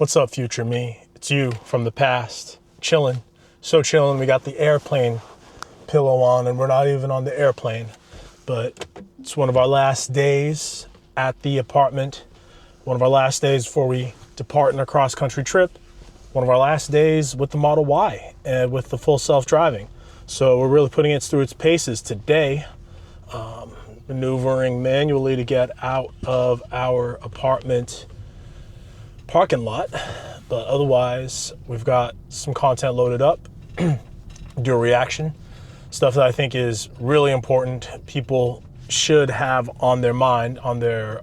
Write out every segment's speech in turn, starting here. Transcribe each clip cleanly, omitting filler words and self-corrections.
What's up, future me? It's you from the past, chilling. So chilling, we got the airplane pillow on and we're not even on the airplane. But it's one of our last days at the apartment. One of our last days before we depart on a cross-country trip. One of our last days with the Model Y and with the full self-driving. So we're really putting it through its paces today. Maneuvering manually to get out of our apartment parking lot, but otherwise we've got some content loaded up. Do a reaction, stuff that I think is really important, people should have on their mind, on their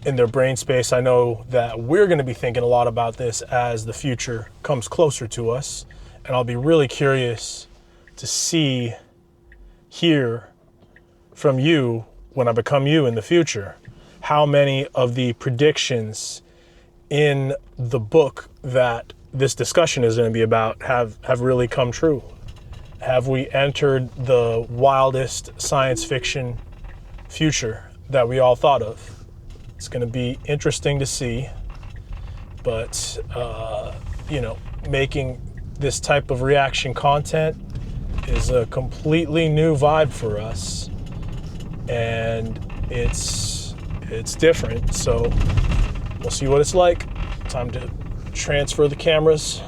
in their brain space. I know that we're going to be thinking a lot about this as the future comes closer to us, and I'll be really curious to hear from you when I become you in the future, how many of the predictions in the book that this discussion is going to be about have really come true. Have we entered the wildest science fiction future that we all thought of? It's going to be interesting to see, but making this type of reaction content is a completely new vibe for us, and it's different. So we'll see what it's like. Time to transfer the cameras.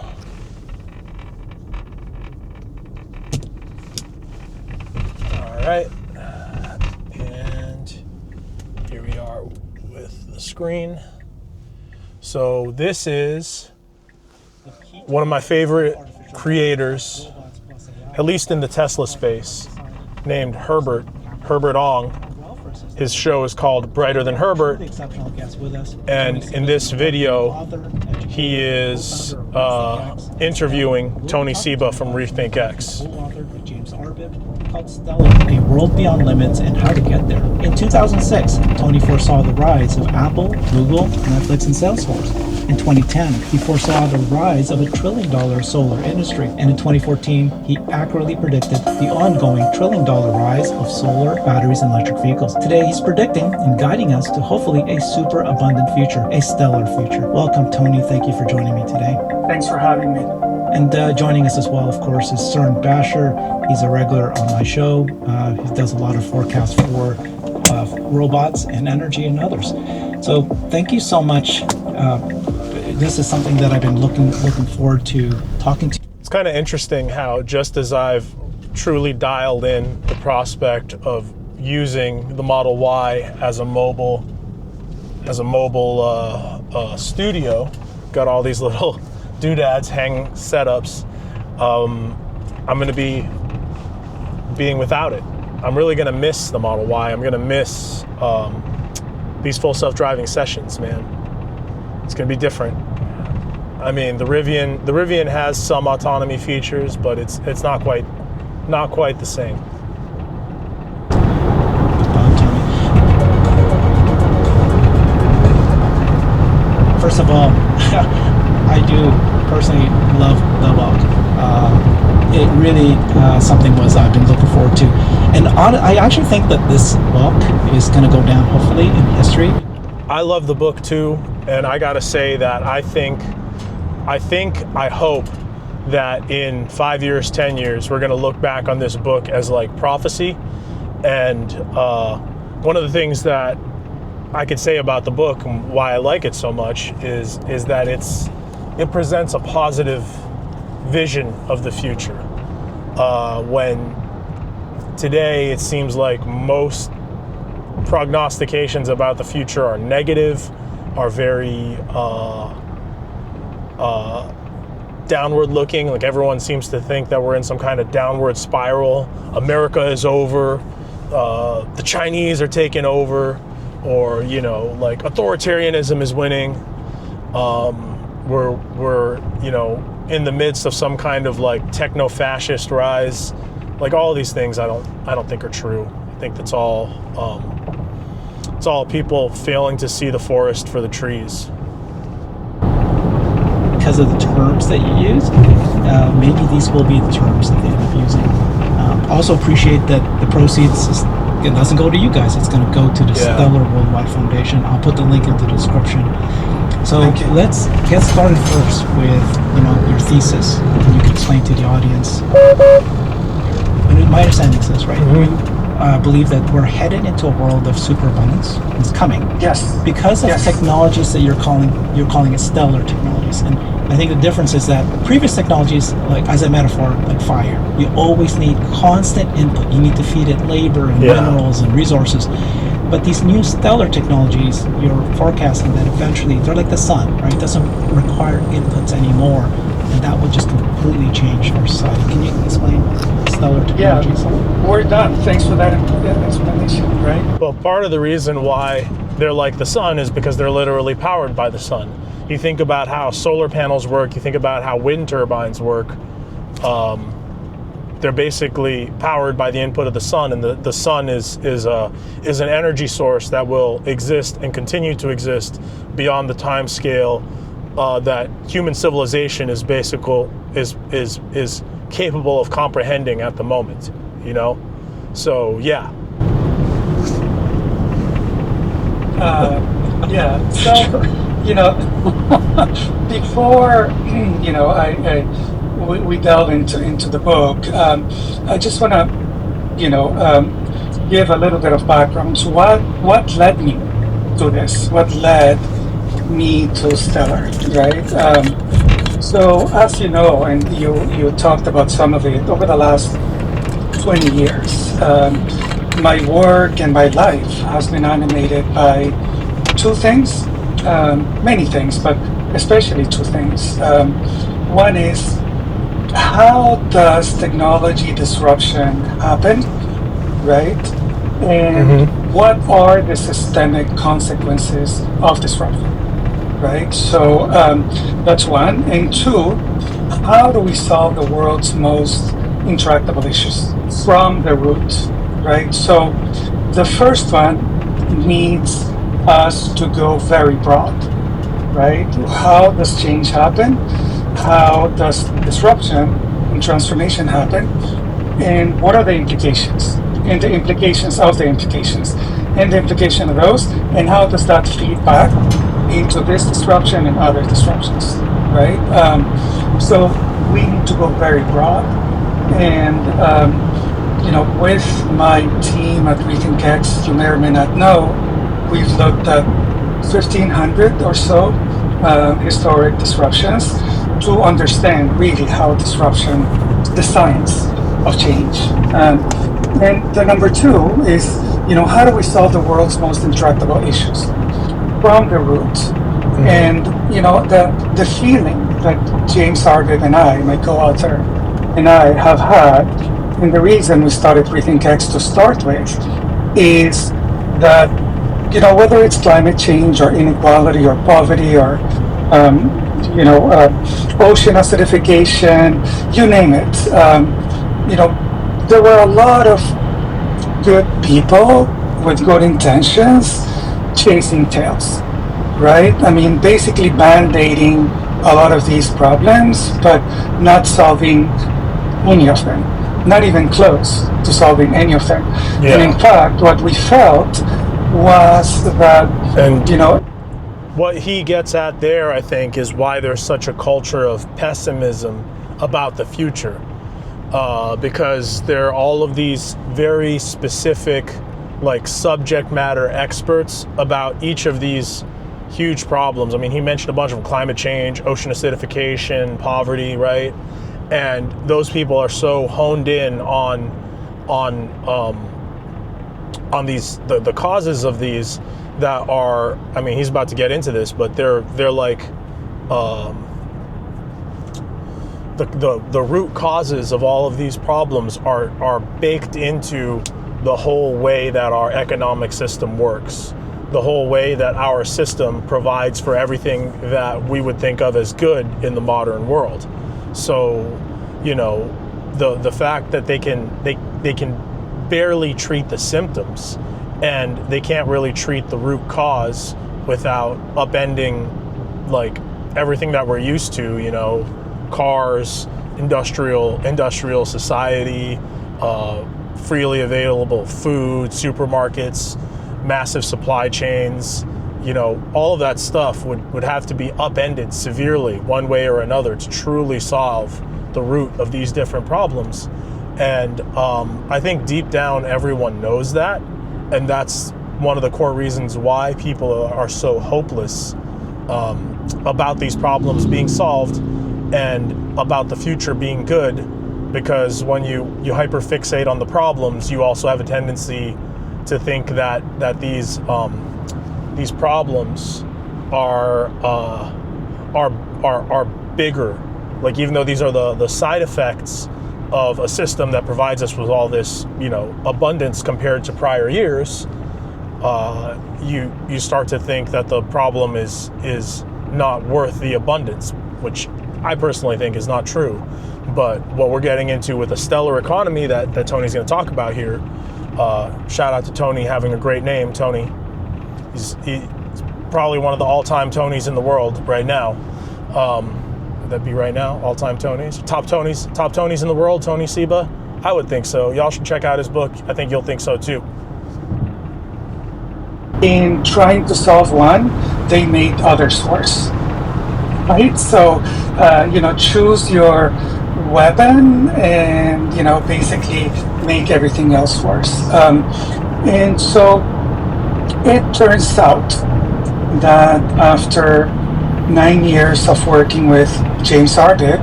All right, and here we are with the screen. So this is one of my favorite creators, at least in the Tesla space, named Herbert Ong. His show is called Brighter Than Herbert, and in this video he is interviewing Tony Seba from Rethink X. A World Beyond Limits and How to Get There. In 2006, Tony foresaw the rise of Apple, Google, Netflix, and Salesforce. In 2010, he foresaw the rise of a $1 trillion solar industry. And in 2014, he accurately predicted the ongoing $1 trillion rise of solar, batteries, and electric vehicles. Today, he's predicting and guiding us to hopefully a super abundant future, a stellar future. Welcome, Tony. Thank you for joining me today. Thanks for having me. And joining us as well, of course, is Søren Basher. He's a regular on my show. He does a lot of forecasts for robots and energy and others. So thank you so much. This is something that I've been looking forward to talking to. It's kind of interesting how just as I've truly dialed in the prospect of using the Model Y as a mobile studio, got all these little doodads, hang setups, I'm going to be being without it. I'm really going to miss the Model Y. I'm going to miss these full self-driving sessions, man. It's going to be different. I mean, the Rivian has some autonomy features, but it's not quite the same. First of all, I do personally love the book. It really something I've been looking forward to, and I actually think that this book is going to go down hopefully in history. I love the book too, and I gotta say that I hope that in 5 years, 10 years, we're gonna look back on this book as like prophecy. And one of the things that I could say about the book and why I like it so much is that it presents a positive vision of the future. When today it seems like most prognostications about the future are negative, are very downward looking. Like everyone seems to think that we're in some kind of downward spiral. America is over, the Chinese are taking over, or like authoritarianism is winning. We're in the midst of some kind of like techno-fascist rise. Like all of these things I don't think are true. I think that's all it's all people failing to see the forest for the trees. Because of the terms that you use, maybe these will be the terms that they end up using. Also appreciate that the proceeds it doesn't go to you guys. It's going to go to the Stellar Worldwide Foundation. I'll put the link in the description. So Thank you. let's get started first with your thesis, and you can explain to the audience. And my understanding is this, right? You believe that we're headed into a world of superabundance. It's coming. Yes. Because of Yes. technologies that you're calling it stellar technologies. And I think the difference is that previous technologies, like as a metaphor, like fire, you always need constant input. You need to feed it labor and minerals and resources. But these new stellar technologies, you're forecasting that eventually they're like the sun, right? It doesn't require inputs anymore, and that would just completely change our society. Can you explain stellar technologies? Yeah, we're done. Thanks for that explanation, right? Well, part of the reason why they're like the sun is because they're literally powered by the sun. You think about how solar panels work, you think about how wind turbines work. They're basically powered by the input of the sun, and the sun is an energy source that will exist and continue to exist beyond the time scale that human civilization is capable of comprehending at the moment. So yeah. Yeah. So before we delve into the book, I just want to give a little bit of background. So what led me to this? What led me to Stellar, right? So as you know, and you talked about some of it over the last 20 years, my work and my life has been animated by two things, many things, but especially two things. One is, how does technology disruption happen, right? And what are the systemic consequences of disruption, right? So that's one. And two, how do we solve the world's most intractable issues from the root, right? So the first one needs us to go very broad, right? How does change happen? How does disruption and transformation happen? And what are the implications? And the implications of the implications. And the implication of those, and how does that feed back into this disruption and other disruptions, right? So we need to go very broad. And, with my team at Rethink X, you may or may not know, we've looked at 1,500 or so historic disruptions to understand really how disruption, the science of change. And the number two is, how do we solve the world's most intractable issues from the root? And, the feeling that James Hargett and I, my co-author, and I have had, and the reason we started Rethink X to start with, is that, whether it's climate change or inequality or poverty or ocean acidification, you name it. There were a lot of good people with good intentions chasing tails, right? I mean, basically band-aiding a lot of these problems, but not solving any of them, not even close to solving any of them. Yeah. And in fact, what we felt was that, what he gets at there, I think, is why there's such a culture of pessimism about the future. Because there are all of these very specific, subject matter experts about each of these huge problems. I mean, he mentioned a bunch of them: climate change, ocean acidification, poverty, right? And those people are so honed in on these the causes of these that are, I mean, he's about to get into this, but they're like the root causes of all of these problems are baked into the whole way that our economic system works, the whole way that our system provides for everything that we would think of as good in the modern world. So, the fact that they can barely treat the symptoms, and they can't really treat the root cause without upending everything that we're used to, cars, industrial society, freely available food, supermarkets, massive supply chains, all of that stuff would have to be upended severely one way or another to truly solve the root of these different problems. And I think deep down everyone knows that, and that's one of the core reasons why people are so hopeless about these problems being solved and about the future being good, because when you hyperfixate on the problems, you also have a tendency to think that these problems are bigger. Like, even though these are the side effects of a system that provides us with all this, abundance compared to prior years, you start to think that the problem is not worth the abundance, which I personally think is not true. But what we're getting into with a stellar economy that Tony's going to talk about here, shout out to Tony, having a great name, Tony. He's probably one of the all-time Tonys in the world right now. Would that be right now? All-time Tonys? Top Tonys in the world, Tony Seba? I would think so. Y'all should check out his book. I think you'll think so too. In trying to solve one, they made others worse. Right? So, choose your weapon and, basically make everything else worse. And so it turns out that after 9 years of working with James Ardit,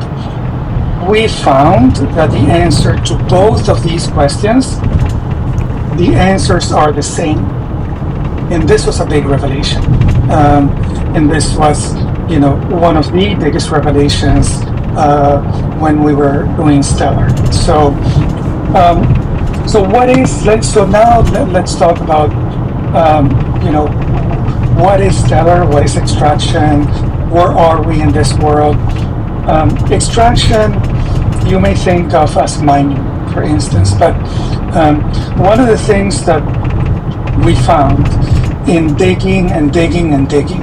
we found that the answer to both of these questions, the answers are the same. And this was a big revelation. And this was, one of the biggest revelations when we were doing Stellar. So now let's talk about, what is Stellar? What is extraction? Where are we in this world? Extraction, you may think of as mining, for instance, but one of the things that we found in digging and digging and digging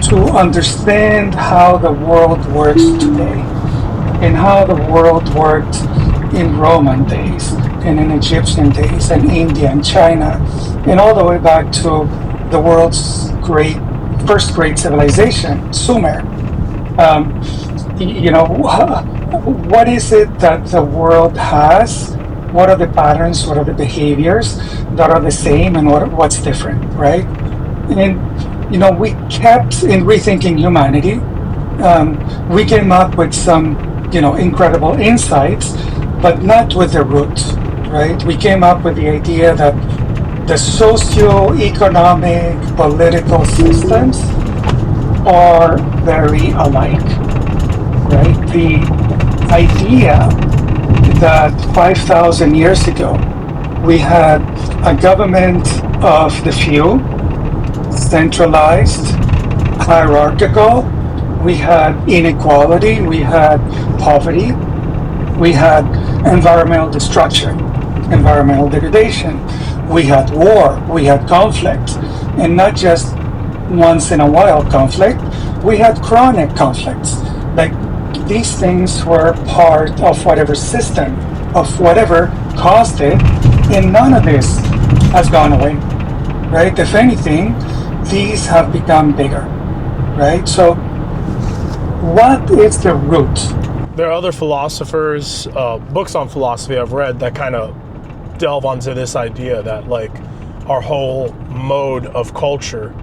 to understand how the world works today and how the world worked in Roman days and in Egyptian days and India and China and all the way back to the world's first great civilization, Sumer. What is it that the world has? What are the patterns? What are the behaviors that are the same, and what's different, right? And we kept in rethinking humanity. We came up with some, incredible insights, but not with the root, right? We came up with the idea that the socio-economic, political systems are very alike, right? The idea that 5,000 years ago we had a government of the few, centralized, hierarchical, we had inequality, we had poverty, we had environmental destruction, environmental degradation, we had war, we had conflict, and not just once in a while conflict, we had chronic conflicts. Like, these things were part of whatever system, of whatever caused it, and none of this has gone away, right? If anything, these have become bigger, right? So what is the root? There are other philosophers, books on philosophy I've read that kind of delve onto this idea that, like, our whole mode of culture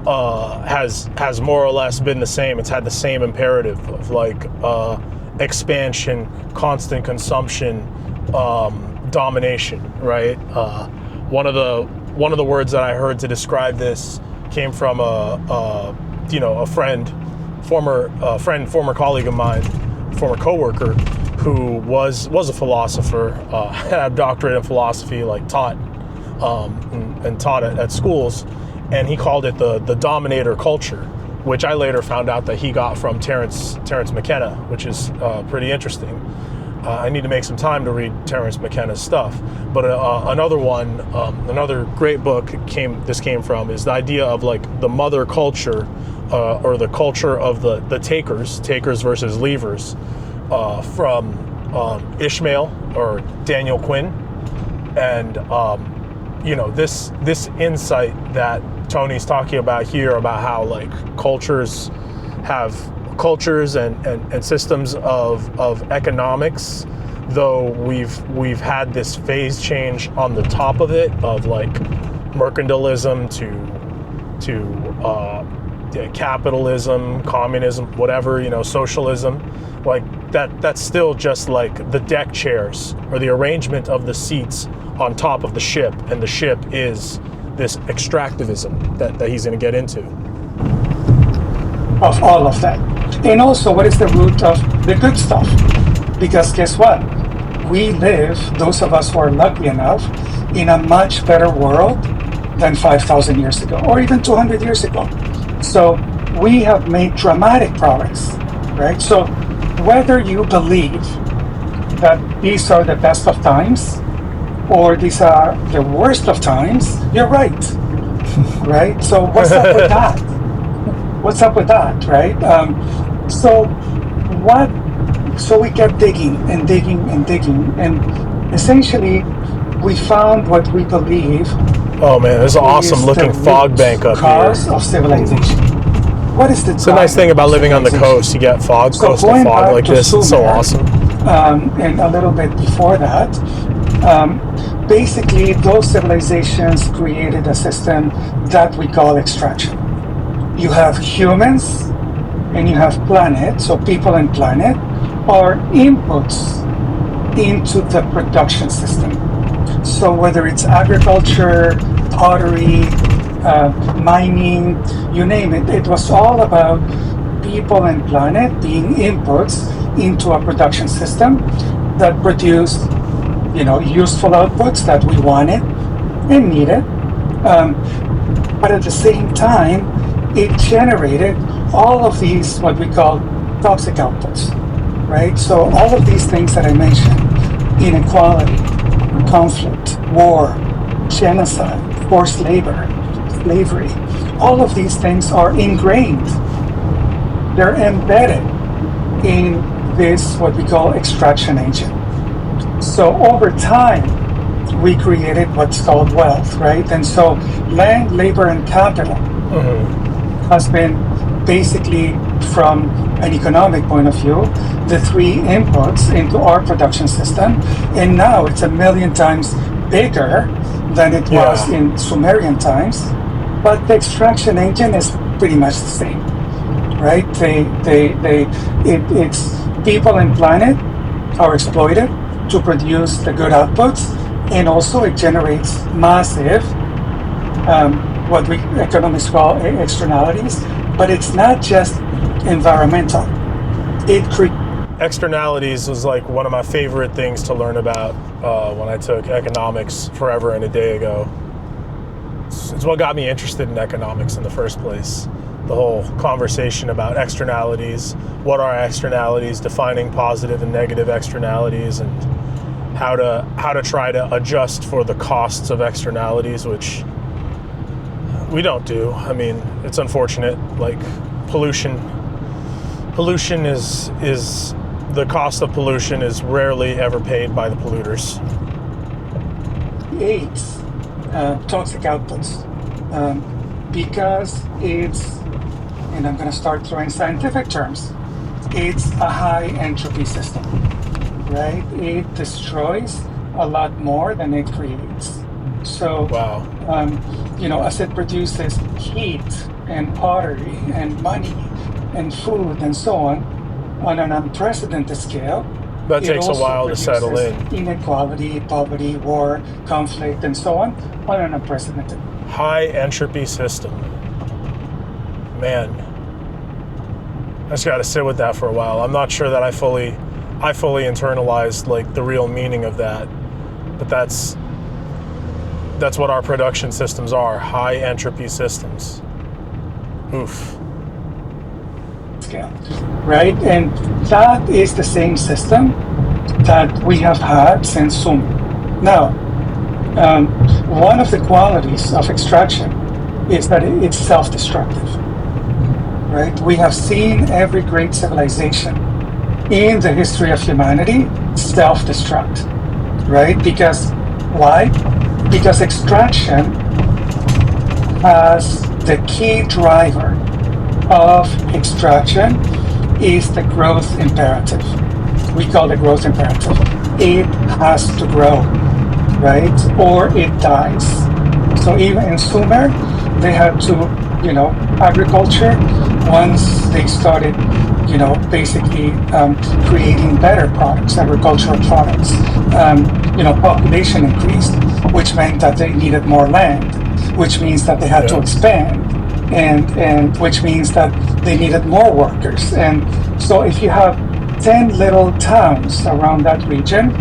has more or less been the same. It's had the same imperative of, like, expansion, constant consumption, domination, right? One of the words that I heard to describe this came from a friend, former colleague of mine, former coworker, who was a philosopher, had a doctorate in philosophy, like taught at schools, and he called it the dominator culture, which I later found out that he got from Terence McKenna, which is pretty interesting. I need to make some time to read Terence McKenna's stuff. But another great book came from is the idea of, like, the mother culture, or the culture of the takers versus leavers, from Ishmael or Daniel Quinn, and this insight that Tony's talking about here, about how like cultures have cultures and systems of economics, though we've had this phase change on the top of it, of like mercantilism to capitalism, communism, whatever, you know, socialism, like that's still just like the deck chairs or the arrangement of the seats on top of the ship, and the ship is this extractivism that he's going to get into. Of all of that. And also, what is the root of the good stuff? Because guess what? We live, those of us who are lucky enough, in a much better world than 5,000 years ago, or even 200 years ago. So we have made dramatic progress, right? So whether you believe that these are the best of times, or these are the worst of times, you're right, right? So what's up with that? What's up with that, right? So we kept digging and digging and digging, and essentially we found what we believe. Oh man, there's an awesome looking fog bank up cause here. Of civilization. What is the? It's a nice thing about living on the coast. You get fog, coastal fog like this. It's so awesome. And a little bit before that, basically those civilizations created a system that we call extraction. You have humans and you have planet, so people and planet are inputs into the production system. So whether it's agriculture, pottery, mining, you name it, it was all about people and planet being inputs into a production system that produced, you know, useful outputs that we wanted and needed. But at the same time, it generated all of these, what we call toxic outputs, right? So all of these things that I mentioned, inequality, conflict, war, genocide, forced labor, slavery, all of these things are ingrained. They're embedded in this, what we call extraction engine. So over time, we created what's called wealth, right? And so land, labor, and capital has been basically, from an economic point of view, the three inputs into our production system. And now it's 1,000,000 times bigger than it was in Sumerian times. But the extraction engine is pretty much the same, right? It's people and planet are exploited to produce the good outputs, and also it generates massive what we economists call externalities, but it's not just environmental. Externalities was like one of my favorite things to learn about when I took economics forever and a day ago. It's what got me interested in economics in the first place. The whole conversation about externalities, what are externalities, defining positive and negative externalities, and how to try to adjust for the costs of externalities, which we don't do. I mean, it's unfortunate. Like pollution is the cost of pollution is rarely ever paid by the polluters. Creates toxic outputs because it's, and I'm going to start throwing scientific terms, it's a high entropy system, right? It destroys a lot more than it creates. So, as it produces heat and pottery and money and food and so on an unprecedented scale, that takes a while to settle in. Inequality, poverty, war, conflict, and so on an unprecedented. High entropy system. Man, I just got to sit with that for a while. I'm not sure that I fully internalized like the real meaning of that, but that's what our production systems are, high entropy systems. Oof. Scale, right? And that is the same system that we have had since Sumer. Now, one of the qualities of extraction is that it's self-destructive, right? We have seen every great civilization in the history of humanity self-destruct, right? Because why? Because extraction has the key driver of extraction is the growth imperative. We call it growth imperative. It has to grow, right? Or it dies. So even in Sumer, they had to, agriculture, once they started, basically creating better products, agricultural products, population increased, which meant that they needed more land, which means that they had to expand, and which means that they needed more workers. And so if you have 10 little towns around that region,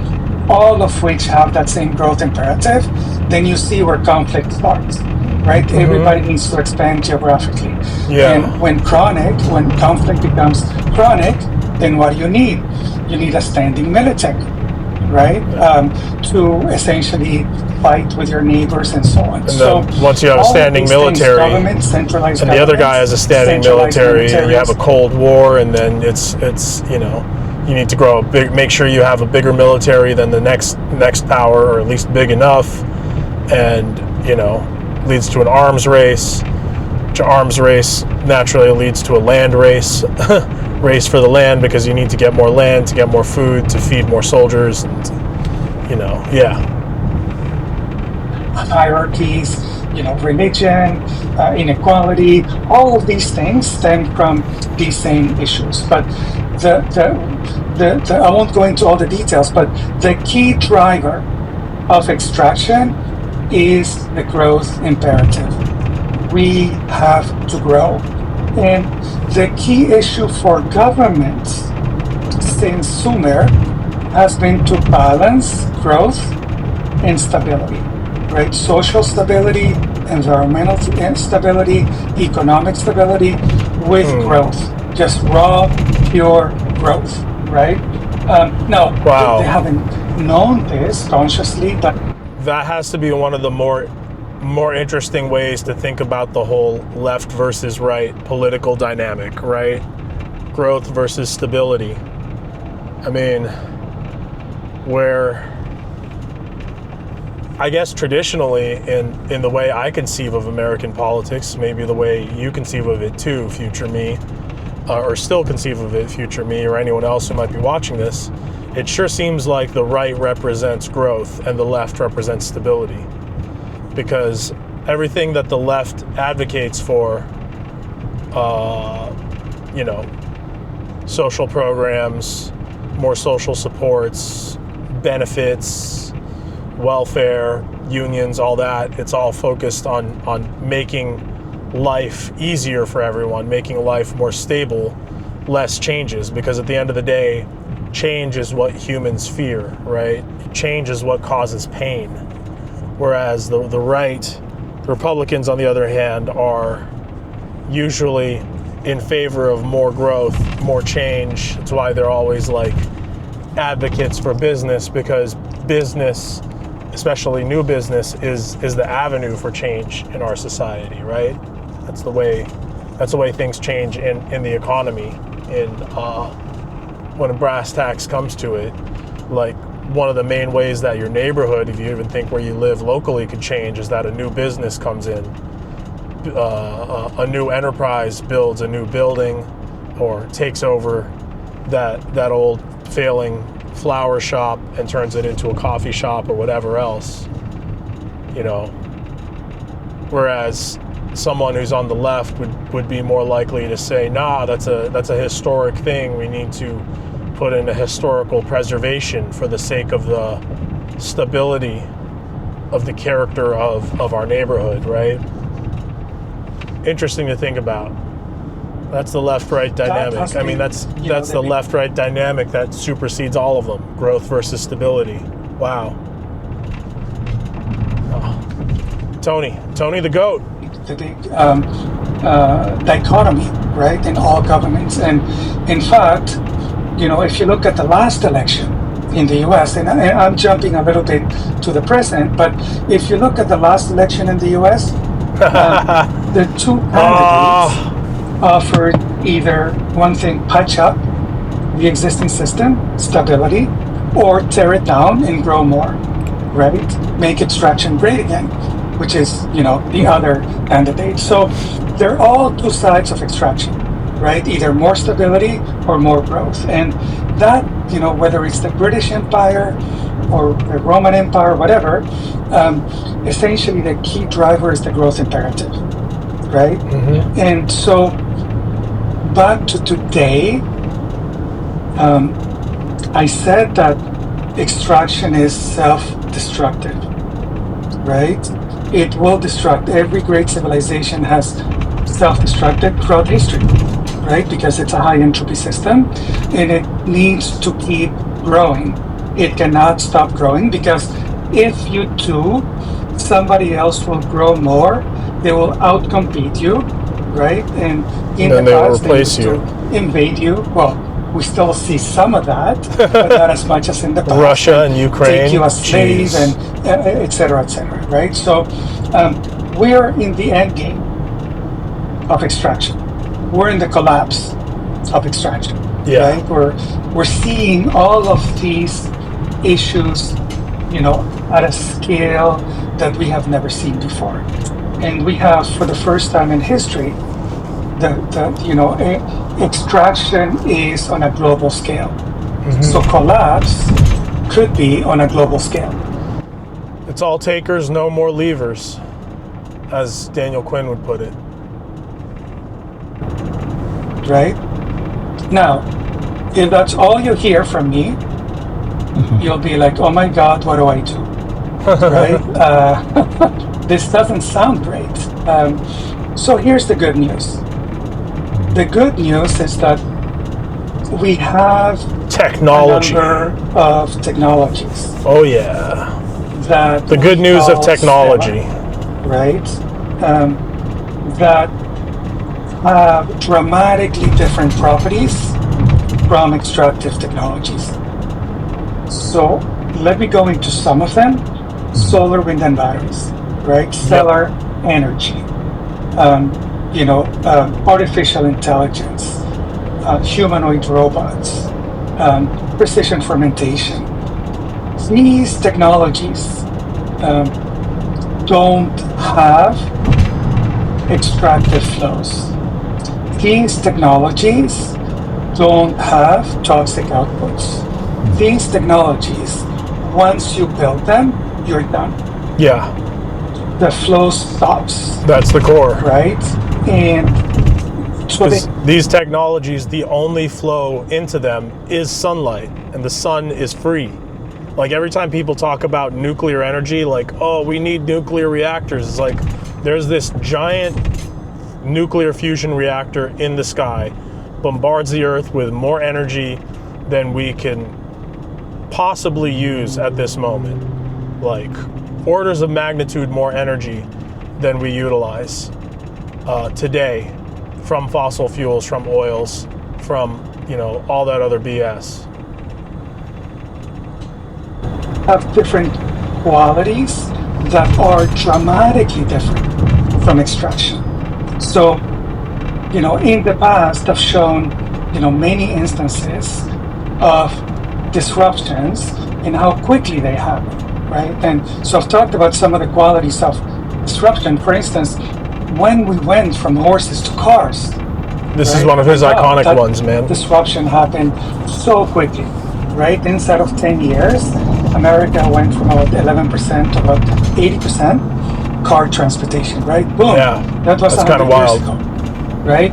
all of which have that same growth imperative, then you see where conflict starts, right? Mm-hmm. Everybody needs to expand geographically. Yeah. And when conflict becomes chronic, then what do you need? You need a standing military, right? To essentially fight with your neighbors and so on. And so once you have a standing military, and the other guy has a standing military, and you have a Cold War, and then it's you need to grow make sure you have a bigger military than the next power, or at least big enough, and leads to an arms race. Which arms race naturally leads to a land race, race for the land, because you need to get more land to get more food to feed more soldiers, and hierarchies, religion, inequality, all of these things stem from these same issues. But I won't go into all the details, but the key driver of extraction is the growth imperative. We have to grow. And the key issue for governments since Sumer has been to balance growth and stability, right? Social stability, environmental stability, economic stability with growth. Just raw, pure growth, right? They haven't known this consciously, but that has to be one of the more interesting ways to think about the whole left versus right political dynamic, right? Growth versus stability. I mean, where I guess traditionally in the way I conceive of American politics, maybe the way you conceive of it too, future me, or still conceive of it, future me, or anyone else who might be watching this, it sure seems like the right represents growth and the left represents stability. Because everything that the left advocates for, social programs, more social supports, benefits, welfare, unions, all that, it's all focused on making life easier for everyone, making life more stable, less changes, because at the end of the day, change is what humans fear, right? Change is what causes pain. Whereas the right, the Republicans on the other hand, are usually in favor of more growth, more change. That's why they're always like advocates for business, because business, especially new business, is the avenue for change in our society, right? That's the way things change in the economy. When brass tacks comes to it, like one of the main ways that your neighborhood, if you even think where you live locally, could change is that a new business comes in, a new enterprise builds a new building or takes over that old failing flower shop and turns it into a coffee shop or whatever else, whereas someone who's on the left would be more likely to say, nah, that's a historic thing, we need to put in a historical preservation for the sake of the stability of the character of our neighborhood, right? Interesting to think about. That's the left-right dynamic. I mean, that's the left-right dynamic that supersedes all of them. Growth versus stability. Wow. Oh. Tony the GOAT. The big dichotomy, right, in all governments. And in fact, if you look at the last election in the US, and I'm jumping a little bit to the present, but if you look at the last election in the US, the two candidates offered either one thing, patch up the existing system, stability, or tear it down and grow more, right? Make extraction great again. which is, the other candidate. So they're all two sides of extraction, right? Either more stability or more growth. And that, whether it's the British Empire or the Roman Empire, whatever, essentially the key driver is the growth imperative, right? Mm-hmm. And so back to today, I said that extraction is self-destructive, right? It will destruct. Every great civilization has self-destructed throughout history, right? Because it's a high entropy system and it needs to keep growing. It cannot stop growing, because if you do, somebody else will grow more. They will outcompete you, right? And in then the they will past, replace they used you. to invade you. Well, we still see some of that, but not as much as in the past. Russia and Ukraine. Take you as slaves, Jeez. and et cetera, right? So we are in the end game of extraction. We're in the collapse of extraction, Yeah. right? We're seeing all of these issues, at a scale that we have never seen before. And we have, for the first time in history, extraction is on a global scale. Mm-hmm. So collapse could be on a global scale. It's all takers, no more leavers, as Daniel Quinn would put it. Right? Now, if that's all you hear from me, you'll be like, oh my God, what do I do? Right? This doesn't sound great. So here's the good news. The good news is that we have Technology. a number of technologies Oh yeah. that The good we news of call technology. STEM, right? That have dramatically different properties from extractive technologies. So let me go into some of them. Solar, wind, and batteries, right? Solar energy, artificial intelligence, humanoid robots, precision fermentation. These technologies don't have extractive flows. These technologies don't have toxic outputs. These technologies, once you build them, you're done. Yeah. The flow stops. That's the core. Right? And so these technologies, the only flow into them is sunlight, and the sun is free. Like every time people talk about nuclear energy, like, oh, we need nuclear reactors, it's like there's this giant nuclear fusion reactor in the sky, bombards the earth with more energy than we can possibly use at this moment. Like orders of magnitude more energy than we utilize today from fossil fuels, from oils, from all that other BS. Have different qualities that are dramatically different from extraction. So, in the past, I've shown, many instances of disruptions and how quickly they happen, right? And so I've talked about some of the qualities of disruption. For instance, when we went from horses to cars. This right? is one of his iconic ones, man. Disruption happened so quickly, right? Inside of 10 years, America went from about 11% to about 80% car transportation, right? Boom. Yeah, that was that's kind of wild, ago, right?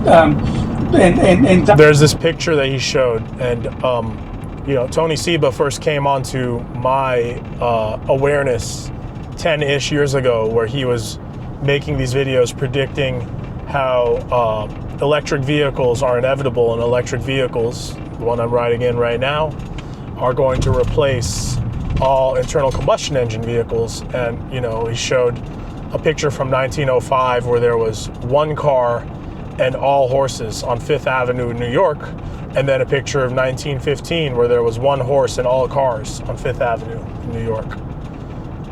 And there's this picture that he showed, and Tony Seba first came onto my awareness 10-ish years ago, where he was making these videos predicting how electric vehicles are inevitable, and electric vehicles, the one I'm riding in right now, are going to replace all internal combustion engine vehicles. And he showed a picture from 1905 where there was one car and all horses on Fifth Avenue in New York, and then a picture of 1915 where there was one horse and all cars on Fifth Avenue in New York.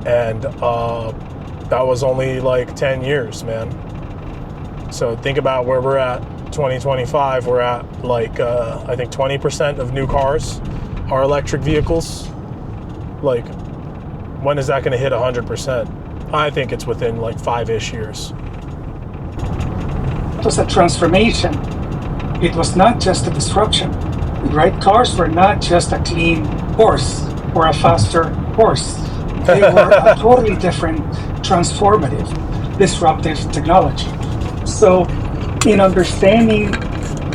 And that was only like 10 years, man. So think about where we're at. 2025, we're at like I think 20% of new cars are electric vehicles. Like, when is that going to hit 100%? I think it's within like 5-ish years. It was a transformation. It was not just a disruption, right? Cars were not just a clean horse or a faster horse. They were a totally different, transformative, disruptive technology. So in understanding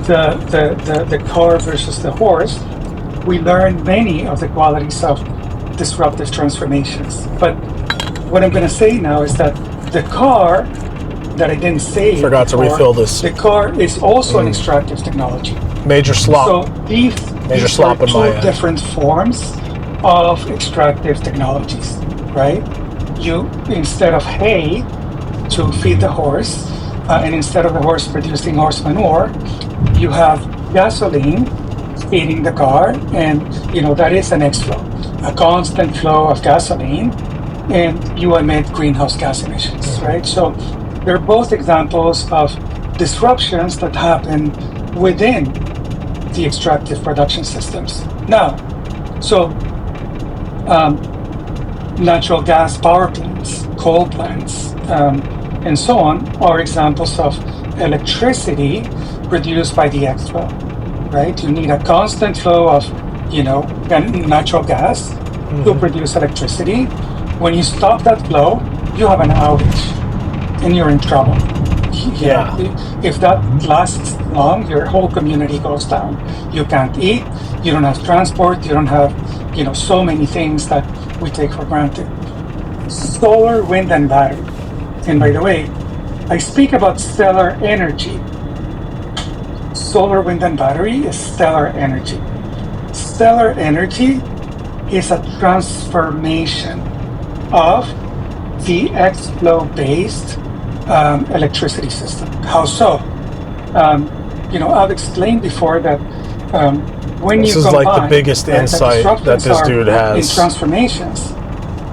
the car versus the horse, we learned many of the qualities of disruptive transformations. But what I'm going to say now is that the car that I didn't say Forgot before, to refill this. the car is also an extractive technology. Major slop. So these slop are in my two different forms of extractive technologies, right? You, instead of hay to feed the horse, and instead of the horse producing horse manure, you have gasoline feeding the car, and that is an X-flow, a constant flow of gasoline, and you emit greenhouse gas emissions, right? So they're both examples of disruptions that happen within the extractive production systems. Now, so natural gas power plants, coal plants, and so on are examples of electricity produced by the X-flow, right? You need a constant flow of, natural gas to produce electricity. When you stop that flow, you have an outage and you're in trouble. Yeah. If that lasts long, your whole community goes down. You can't eat, you don't have transport, you don't have, so many things that we take for granted. Solar, wind, and battery. And by the way, I speak about stellar energy. Solar, wind, and battery is stellar energy. Stellar energy is a transformation of the X-flow based electricity system. How so? I've explained before that when this you is combine, like the biggest insight that this dude has. In transformations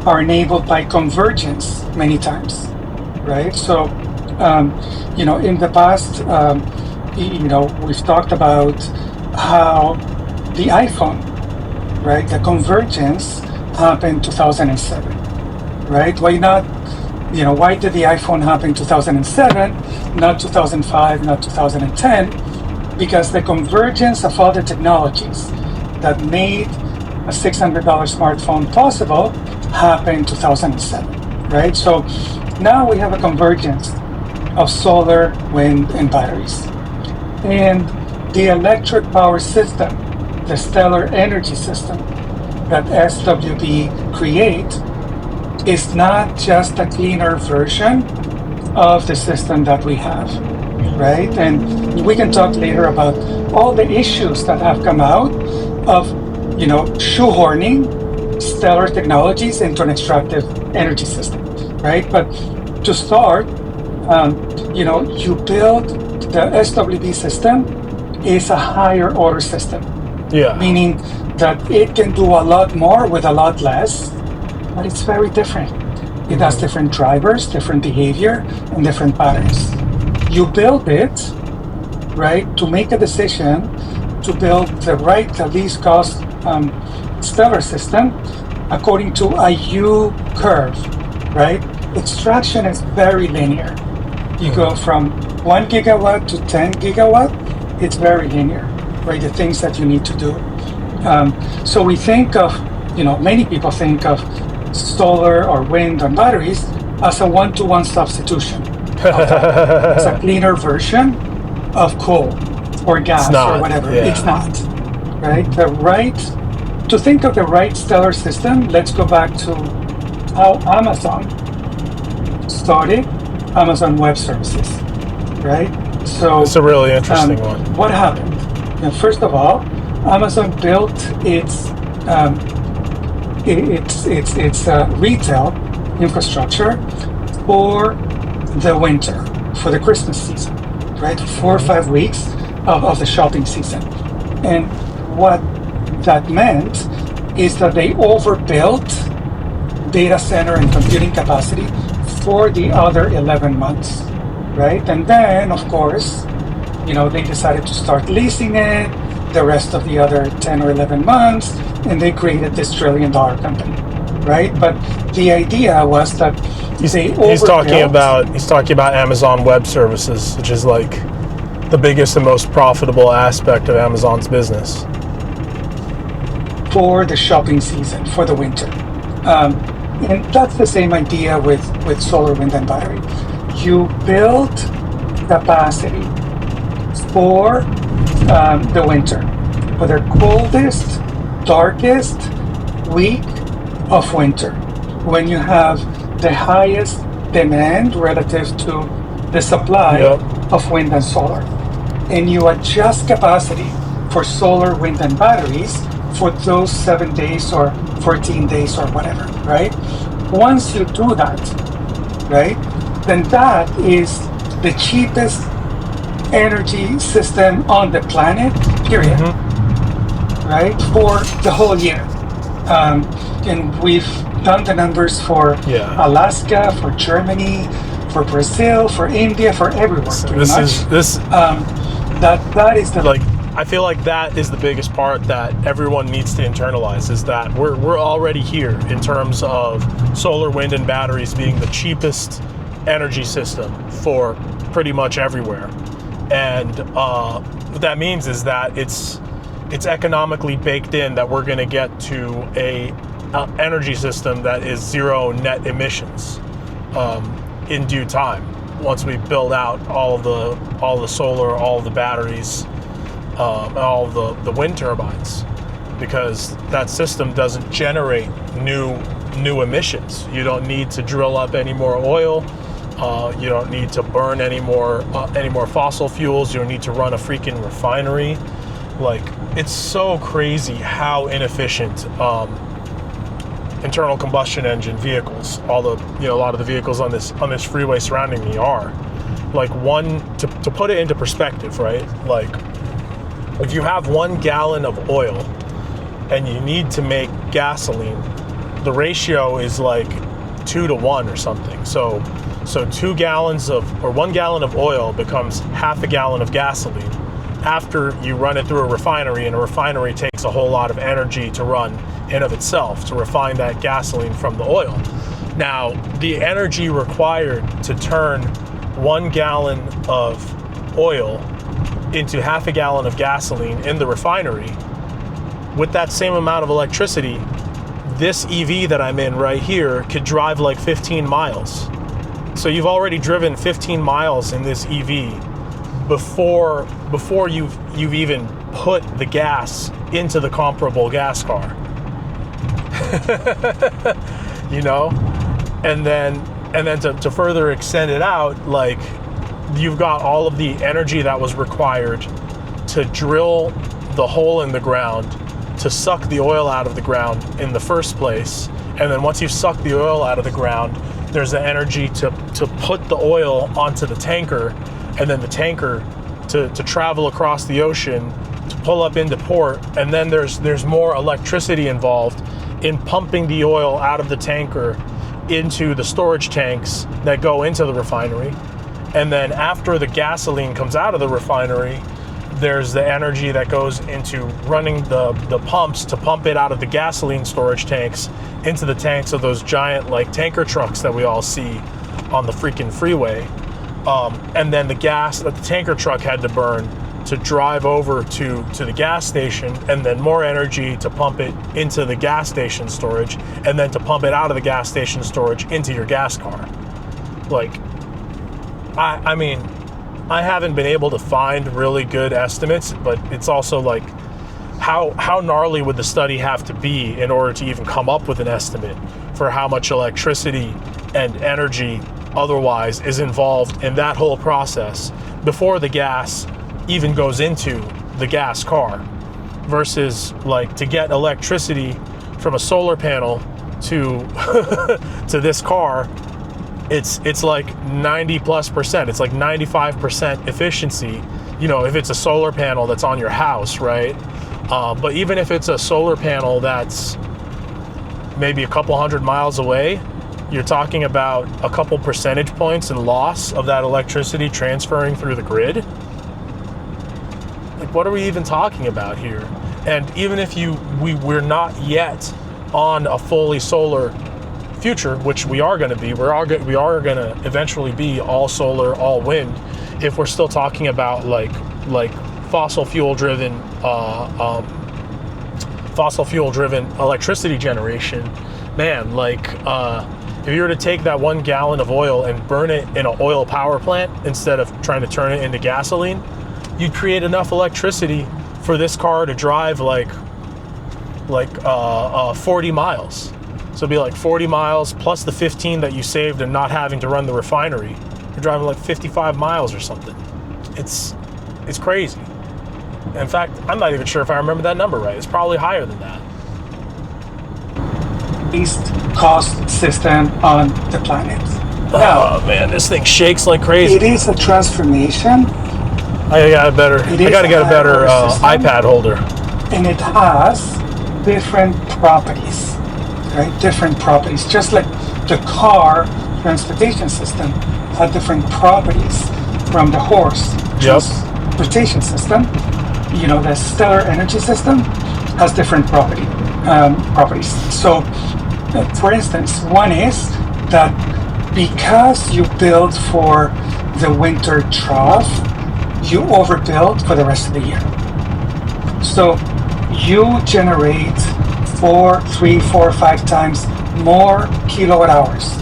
are enabled by convergence many times, right? So, in the past, we've talked about how the iPhone, right? The convergence happened 2007, right? Why not? Why did the iPhone happen in 2007, not 2005, not 2010? Because the convergence of all the technologies that made a $600 smartphone possible happened in 2007, right? So now we have a convergence of solar, wind, and batteries. And the electric power system, the stellar energy system that SWB create, is not just a cleaner version of the system that we have, right? And we can talk later about all the issues that have come out of, shoehorning stellar technologies into an extractive energy system, right? But to start, you build the SWB system is a higher order system. Yeah. Meaning that it can do a lot more with a lot less, but it's very different. It has different drivers, different behavior, and different patterns. You build it, right, to make a decision to build the least cost stellar system according to a U curve, right? Extraction is very linear. You go from 1 gigawatt to 10 gigawatt, it's very linear, right? The things that you need to do. So we think of, many people think of solar or wind and batteries as a one-to-one substitution. It's a cleaner version of coal or gas or whatever. Yeah. It's not, right? To think of the right stellar system, let's go back to how Amazon started Amazon Web Services, right? So it's a really interesting one. What happened? First of all, Amazon built its retail infrastructure for the winter, for the Christmas season, right? 4 or 5 weeks of the shopping season. And what that meant is that they overbuilt data center and computing capacity for the other 11 months, right? And then, of course, they decided to start leasing it the rest of the other 10 or 11 months, and they created this $1 trillion company, right? But the idea was that they He's talking overbuilt about Amazon Web Services, which is like the biggest and most profitable aspect of Amazon's business. for the shopping season, for the winter. And that's the same idea with solar, wind, and battery. You build capacity for the winter, for the coldest, darkest week of winter, when you have the highest demand relative to the supply Yep. of wind and solar. And you adjust capacity for solar, wind, and batteries for those 7 days or 14 days or whatever, right? Once you do that, right, then that is the cheapest energy system on the planet, period, right, for the whole year. And we've done the numbers for Yeah. Alaska, for Germany, for Brazil, for India, for everywhere. Pretty much. That is the Like, I feel like that is the biggest part that everyone needs to internalize, is that we're already here in terms of solar, wind, and batteries being the cheapest energy system for pretty much everywhere. And what that means is that it's economically baked in that we're going to get to a energy system that is zero net emissions in due time, once we build out all the solar, all the batteries, all the wind turbines, because that system doesn't generate new emissions. You don't need to drill up any more oil. You don't need to burn any more fossil fuels. You don't need to run a freaking refinery. Like, it's so crazy how inefficient internal combustion engine vehicles, a lot of the vehicles on this freeway surrounding me are. Like, to put it into perspective, right? Like, if you have 1 gallon of oil and you need to make gasoline, the ratio is like 2 to 1 or something. So 1 gallon of oil becomes half a gallon of gasoline after you run it through a refinery, and a refinery takes a whole lot of energy to run in of itself to refine that gasoline from the oil. Now, the energy required to turn 1 gallon of oil into half a gallon of gasoline in the refinery, with that same amount of electricity, this EV that I'm in right here could drive like 15 miles. So you've already driven 15 miles in this EV before you've even put the gas into the comparable gas car. You know? And then to further extend it out, like, you've got all of the energy that was required to drill the hole in the ground, to suck the oil out of the ground in the first place. And then once you've sucked the oil out of the ground, there's the energy to put the oil onto the tanker, and then the tanker to travel across the ocean, to pull up into port. And then there's more electricity involved in pumping the oil out of the tanker into the storage tanks that go into the refinery. And then after the gasoline comes out of the refinery, there's the energy that goes into running the pumps to pump it out of the gasoline storage tanks into the tanks of those giant, like, tanker trucks that we all see on the freaking freeway. And then the gas that the tanker truck had to burn to drive over to the gas station, and then more energy to pump it into the gas station storage, and then to pump it out of the gas station storage into your gas car. Like, I mean, I haven't been able to find really good estimates, but it's also like, how gnarly would the study have to be in order to even come up with an estimate for how much electricity and energy otherwise is involved in that whole process before the gas even goes into the gas car, versus, like, to get electricity from a solar panel to to this car, it's like 90+%. It's like 95% efficiency, you know, if it's a solar panel that's on your house, right? But even if it's a solar panel that's maybe a couple hundred miles away, you're talking about a couple percentage points in loss of that electricity transferring through the grid. Like, what are we even talking about here? And even if we're not yet on a fully solar future, which we are going to be. We are going to eventually be all solar, all wind. If we're still talking about like fossil fuel driven electricity generation, man, like if you were to take that 1 gallon of oil and burn it in an oil power plant instead of trying to turn it into gasoline, you'd create enough electricity for this car to drive like 40 miles. So it'd be like 40 miles plus the 15 that you saved and not having to run the refinery. You're driving like 55 miles or something. It's crazy. In fact, I'm not even sure if I remember that number right. It's probably higher than that. Least cost system on the planet. Oh man, this thing shakes like crazy. It is a transformation. I gotta get a better iPad holder. And it has different properties, right? Different properties. Just like the car transportation system had different properties from the horse transportation system. You know, the stellar energy system has different properties. So, for instance, one is that because you build for the winter trough, you overbuild for the rest of the year. So you generate 3, 4, 5 times more kilowatt hours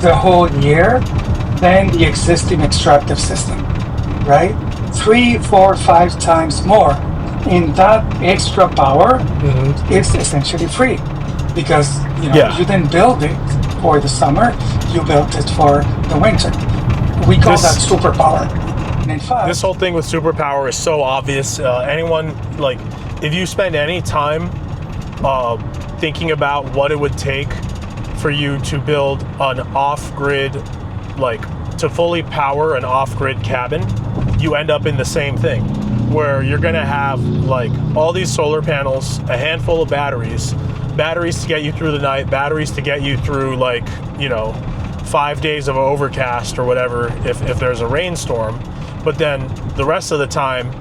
the whole year than the existing extractive system, right? 3, 4, 5 times more. And that extra power is essentially free because you didn't build it for the summer, you built it for the winter. We call that superpower. And in fact, this whole thing with superpower is so obvious. Anyone, like, if you spend any time thinking about what it would take for you to build an off-grid, like to fully power an off-grid cabin, you end up in the same thing where you're gonna have like all these solar panels, a handful of batteries to get you through the night, batteries to get you through 5 days of overcast or whatever if there's a rainstorm. But then the rest of the time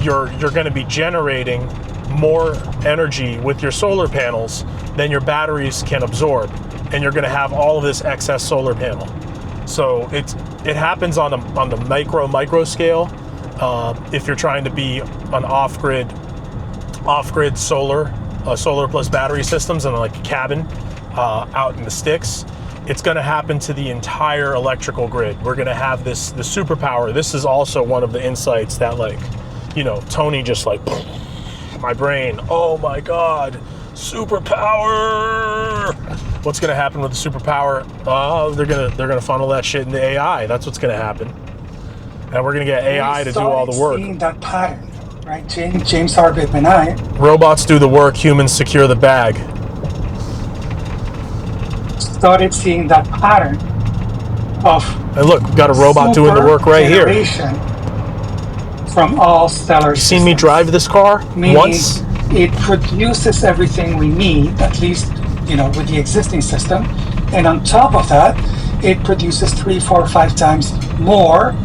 you're going to be generating more energy with your solar panels than your batteries can absorb, and you're going to have all of this excess solar panel. So it happens on the micro scale. If you're trying to be an off-grid solar plus battery systems and like a cabin out in the sticks, it's going to happen to the entire electrical grid. We're going to have the superpower. This is also one of the insights that Tony just my brain. Oh my God, superpower! What's going to happen with the superpower? They're gonna funnel that shit into AI. That's what's going to happen, and we're going to get AI to do all the work. Seeing that pattern, right? James Harvip and I. Robots do the work. Humans secure the bag. Started seeing that pattern of. And look, we've got a robot doing the work right here. From all stellar systems. You seen me drive this car once? It produces everything we need, at least with the existing system, and on top of that, it produces 3, 4, 5 times more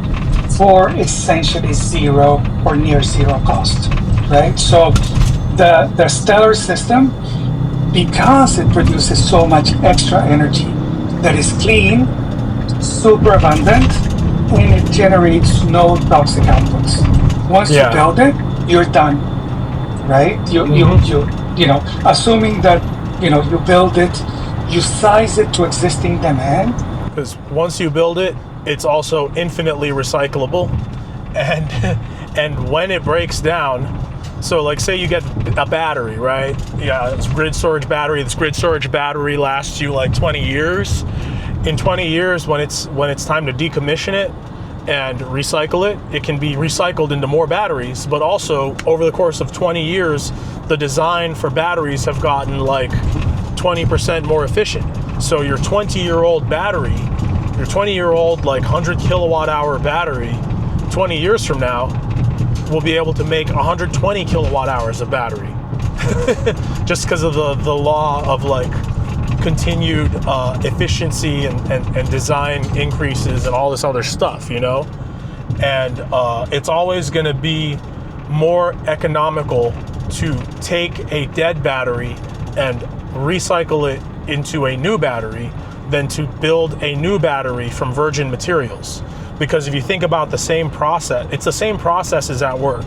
for essentially zero or near zero cost, right? So the stellar system, because it produces so much extra energy that is clean, super abundant, and it generates no toxic outputs. Once you build it, you're done, right? You assuming that you build it, you size it to existing demand. Because once you build it, it's also infinitely recyclable, and when it breaks down, so like say you get a battery, right? Yeah, it's grid storage battery. This grid storage battery lasts you like 20 years. In 20 years, when it's time to decommission it and recycle it, it can be recycled into more batteries. But also over the course of 20 years, the design for batteries have gotten like 20% more efficient. So your 20-year-old battery, your 20-year-old like 100 kilowatt hour battery, 20 years from now, will be able to make 120 kilowatt hours of battery. Just because of the law of like continued efficiency and design increases and all this other stuff, and it's always going to be more economical to take a dead battery and recycle it into a new battery than to build a new battery from virgin materials. Because if you think about the same process, it's the same processes at work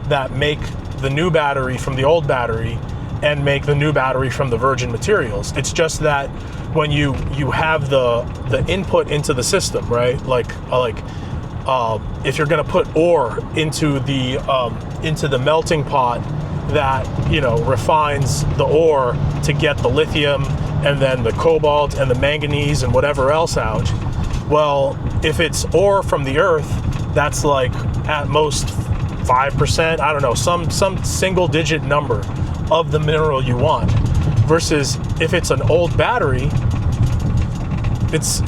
that make the new battery from the old battery and make the new battery from the virgin materials. It's just that when you have the input into the system, right? If you're going to put ore into the melting pot that refines the ore to get the lithium and then the cobalt and the manganese and whatever else out. Well, if it's ore from the earth, that's like at most 5%, I don't know, some single digit number of the mineral you want. Versus if it's an old battery, it's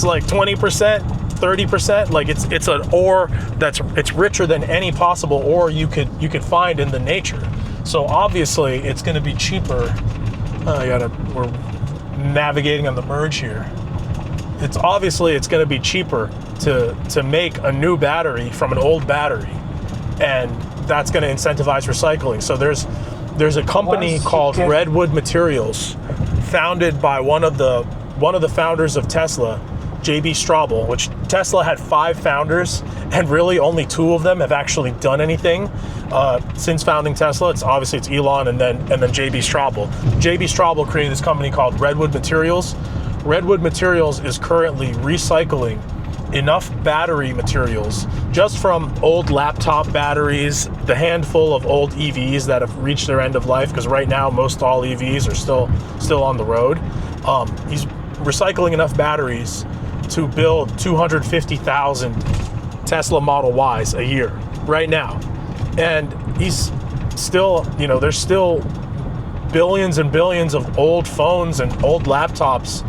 like 20%, 30%. Like it's an ore it's richer than any possible ore you could find in the nature. So obviously it's going to be cheaper. We're navigating on the merge here. It's going to be cheaper to make a new battery from an old battery, and that's going to incentivize recycling. So there's a company called Redwood Materials, founded by one of the founders of Tesla, J.B. Straubel, which Tesla had 5 founders, and really only 2 of them have actually done anything since founding Tesla. It's Elon and then J.B. Straubel. J.B. Straubel created this company called Redwood Materials. Redwood Materials is currently recycling enough battery materials just from old laptop batteries, the handful of old EVs that have reached their end of life, because right now most all EVs are still on the road. He's recycling enough batteries to build 250,000 Tesla Model Ys a year right now. And he's still, there's still billions and billions of old phones and old laptops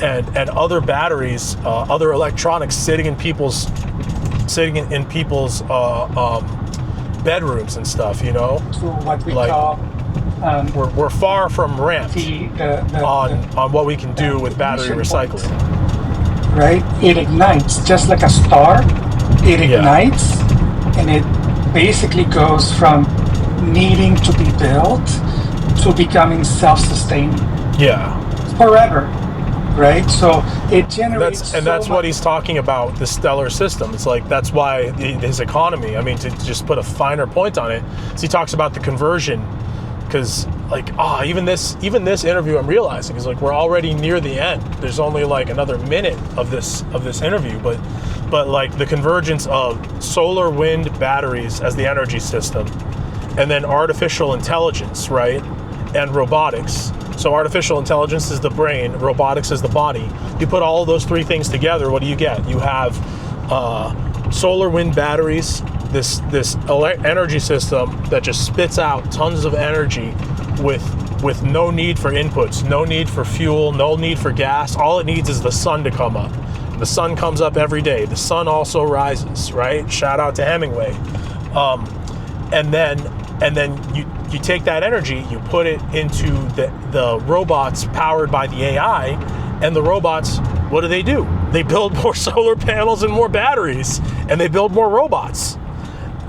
and other batteries, other electronics sitting in people's bedrooms and stuff, To what we call we're far from ramped on what we can do with battery recycling. Right? It ignites just like a star. It ignites, and it basically goes from needing to be built to becoming self-sustaining. Yeah. Forever. Right? So it generates that's what he's talking about, the stellar system. It's like, that's why his economy, to just put a finer point on it, so he talks about the conversion, because even this interview, I'm realizing is like we're already near the end. There's only like another minute of this interview, but like the convergence of solar, wind, batteries as the energy system, and then artificial intelligence, right, and robotics. So artificial intelligence is the brain, robotics is the body. You put all of those 3 things together, what do you get? You have solar, wind, batteries, this energy system that just spits out tons of energy with no need for inputs, no need for fuel, no need for gas. All it needs is the sun to come up. The sun comes up every day. The sun also rises, right? Shout out to Hemingway. And then you take that energy, you put it into the robots powered by the AI, and the robots, what do? They build more solar panels and more batteries, and they build more robots.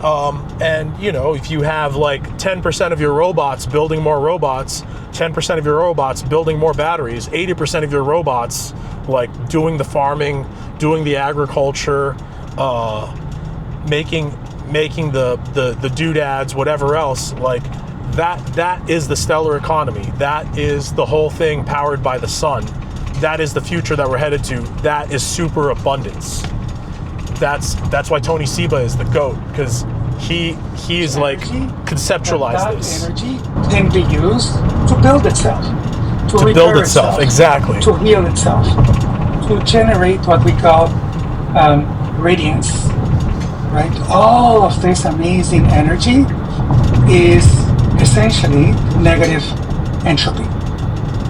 And if you have like 10% of your robots building more robots, 10% of your robots building more batteries, 80% of your robots like doing the farming, doing the agriculture, making the doodads, whatever else, like that is the stellar economy. That is the whole thing powered by the sun. That is the future that we're headed to. That is superabundance. That's why Tony Seba is the GOAT, because he's like conceptualized this. Energy can be used to build itself, to build itself, exactly, to heal itself, to generate what we call radiance. Right? All of this amazing energy is essentially negative entropy.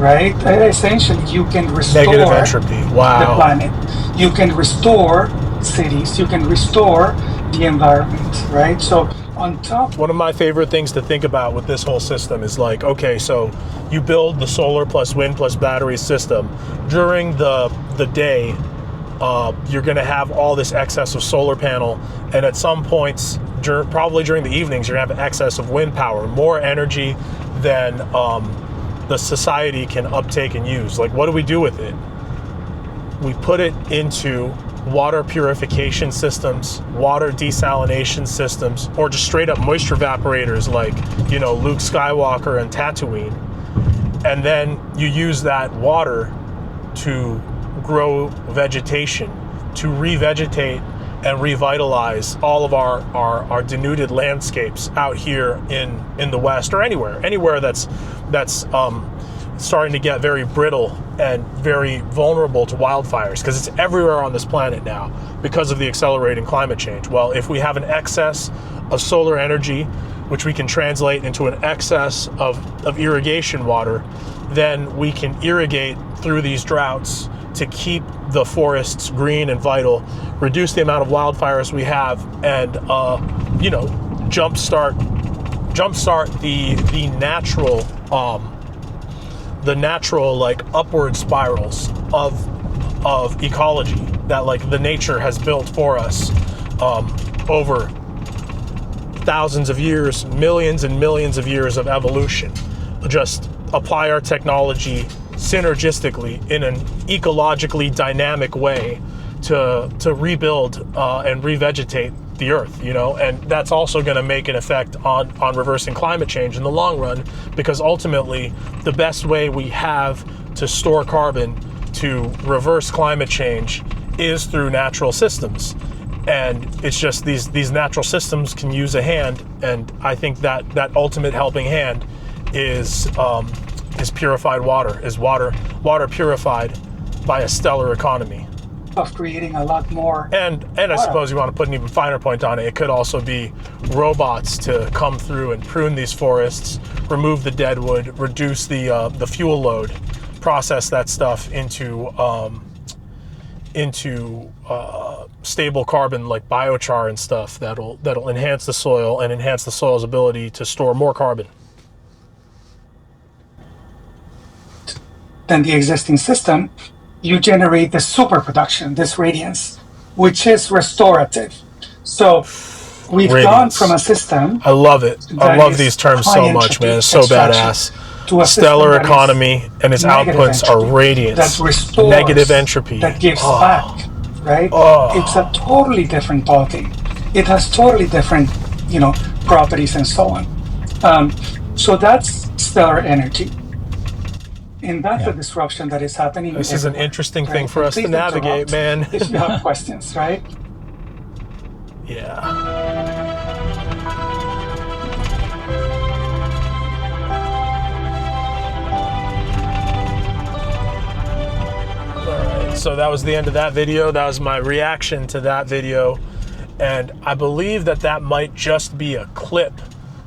Right? Essentially, you can restore negative entropy. Wow. The planet. You can restore cities. You can restore the environment. Right? So on top. One of my favorite things to think about with this whole system is like, okay, so you build the solar plus wind plus battery system. During the day, you're going to have all this excess of solar panel, and at some points, probably during the evenings, you're going to have excess of wind power, more energy than the society can uptake and use. Like, what do we do with it? We put it into water purification systems, water desalination systems, or just straight up moisture evaporators like, you know, Luke Skywalker and Tatooine. And then you use that water to grow vegetation, to revegetate and revitalize all of our denuded landscapes out here in the West, or anywhere that's starting to get very brittle and very vulnerable to wildfires, because it's everywhere on this planet now because of the accelerating climate change. Well, if we have an excess of solar energy, which we can translate into an excess of irrigation water, then we can irrigate through these droughts to keep the forests green and vital, reduce the amount of wildfires we have, and you know, jumpstart the natural like upward spirals of ecology that like the nature has built for us over thousands of years, millions and millions of years of evolution. Just apply our technology synergistically in an ecologically dynamic way to rebuild and revegetate the earth, you know, and that's also going to make an effect on reversing climate change in the long run, because ultimately the best way we have to store carbon to reverse climate change is through natural systems. And it's just these natural systems can use a hand, and I think that ultimate helping hand is purified water, is water purified by a stellar economy. Of creating a lot more. And I suppose you want to put an even finer point on it, it could also be robots to come through and prune these forests, remove the dead wood, reduce the fuel load, process that stuff into stable carbon like biochar and stuff that'll enhance the soil and enhance the soil's ability to store more carbon than the existing system. You generate the superproduction, this radiance, which is restorative. So we've gone from a system. I love it. I love these terms so much, man. It's so badass. To a stellar economy, and its outputs are radiance. That restores, negative entropy. That gives back, right? It's a totally different ballgame. It has totally different, you know, properties and so on. So that's stellar energy. And that's a disruption that is happening. This is an interesting thing for us to navigate, man. If you have questions, right? Yeah. All right, so that was the end of that video. That was my reaction to that video. And I believe that might just be a clip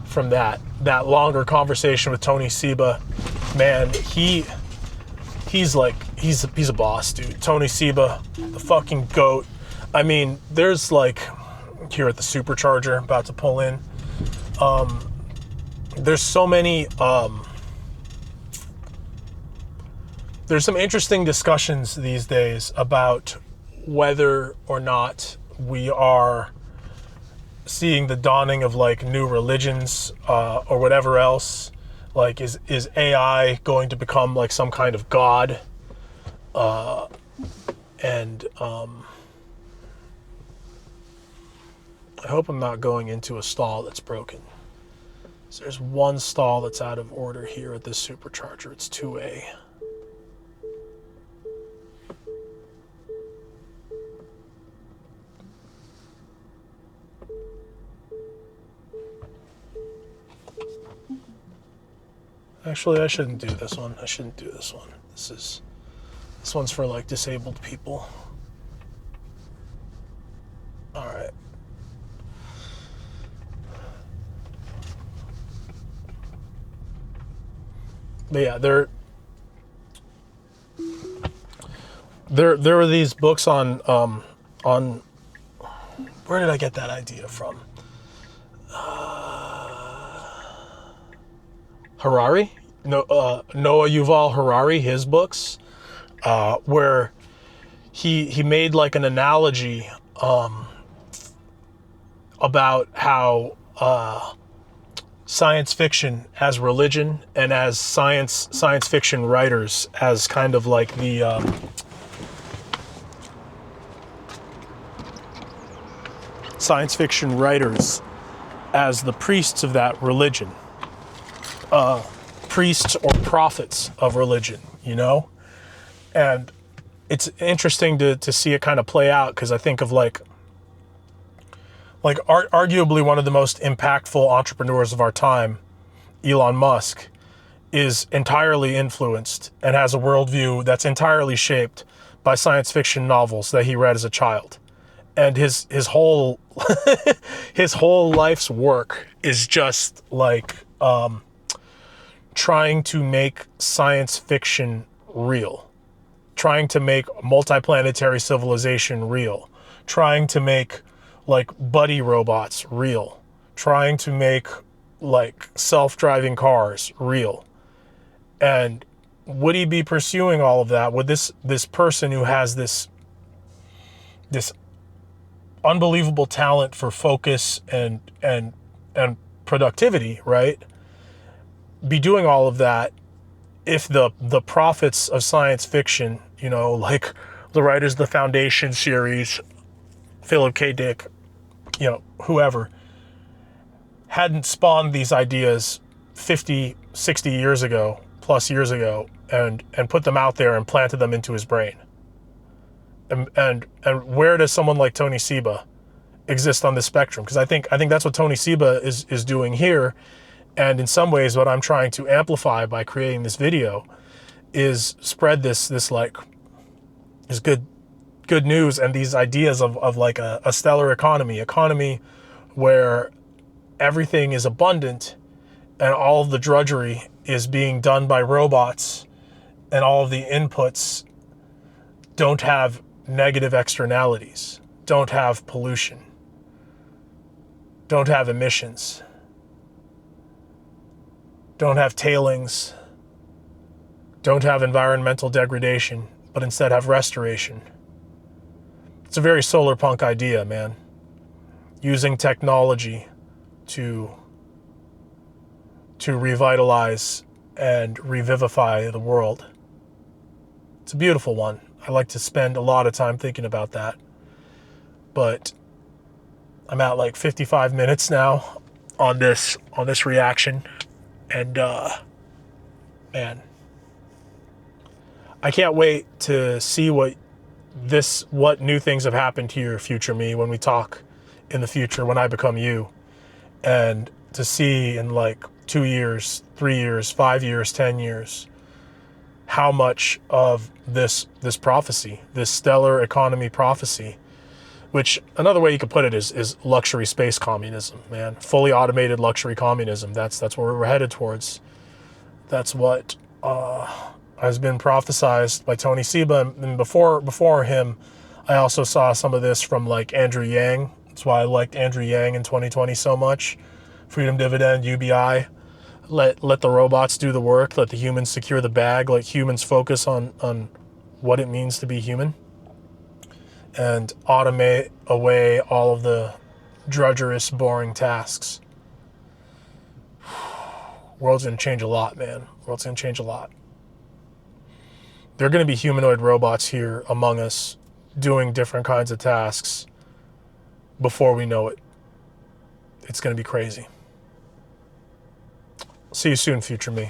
from that longer conversation with Tony Seba. Man, he's a boss, dude. Tony Seba, the fucking GOAT. I mean, there's like, here at the supercharger, about to pull in, there's so many, there's some interesting discussions these days about whether or not we are seeing the dawning of like new religions or whatever else. Like, is AI going to become like some kind of god? And I hope I'm not going into a stall that's broken. So there's one stall that's out of order here at this supercharger. It's 2A. Actually, I shouldn't do this one. I shouldn't do this one. This one's for like disabled people. All right. But yeah, there were these books on where did I get that idea from? Harari, Noah Yuval Harari, his books, where he made like an analogy about how science fiction as religion, and as science fiction writers as kind of like the science fiction writers as the priests of that religion, priests or prophets of religion, you know? And it's interesting to see it kind of play out, because I think of like arguably one of the most impactful entrepreneurs of our time, Elon Musk, is entirely influenced and has a worldview that's entirely shaped by science fiction novels that he read as a child. And his whole his whole life's work is just like trying to make science fiction real, trying to make multiplanetary civilization real, trying to make like buddy robots real, trying to make like self-driving cars real. And would he be pursuing all of that? Would this person who has this unbelievable talent for focus and productivity, right, be doing all of that if the prophets of science fiction, you know, like the writers of the Foundation series, Philip K. Dick, you know, whoever, hadn't spawned these ideas 50, 60 years ago, plus years ago, and put them out there and planted them into his brain? And where does someone like Tony Seba exist on this spectrum? Because I think that's what Tony Seba is doing here. And in some ways, what I'm trying to amplify by creating this video is spread this good news and these ideas of like a stellar economy where everything is abundant and all of the drudgery is being done by robots, and all of the inputs don't have negative externalities, don't have pollution, don't have emissions, don't have tailings, don't have environmental degradation, but instead have restoration. It's a very solar punk idea, man. Using technology to revitalize and revivify the world. It's a beautiful one. I like to spend a lot of time thinking about that. But I'm at like 55 minutes now on this reaction. And man, I can't wait to see what new things have happened to your future me when we talk in the future, when I become you, and to see in like 2 years, 3 years, 5 years, 10 years, how much of this prophecy, this stellar economy prophecy, which another way you could put it is luxury space communism, man. Fully automated luxury communism. That's where we're headed towards. That's what has been prophesized by Tony Seba. And before him, I also saw some of this from like Andrew Yang. That's why I liked Andrew Yang in 2020 so much. Freedom Dividend, UBI. Let the robots do the work. Let the humans secure the bag. Let humans focus on what it means to be human, and automate away all of the drudgerous, boring tasks. World's gonna change a lot, man. World's gonna change a lot. There are gonna be humanoid robots here among us doing different kinds of tasks before we know it. It's gonna be crazy. See you soon, future me.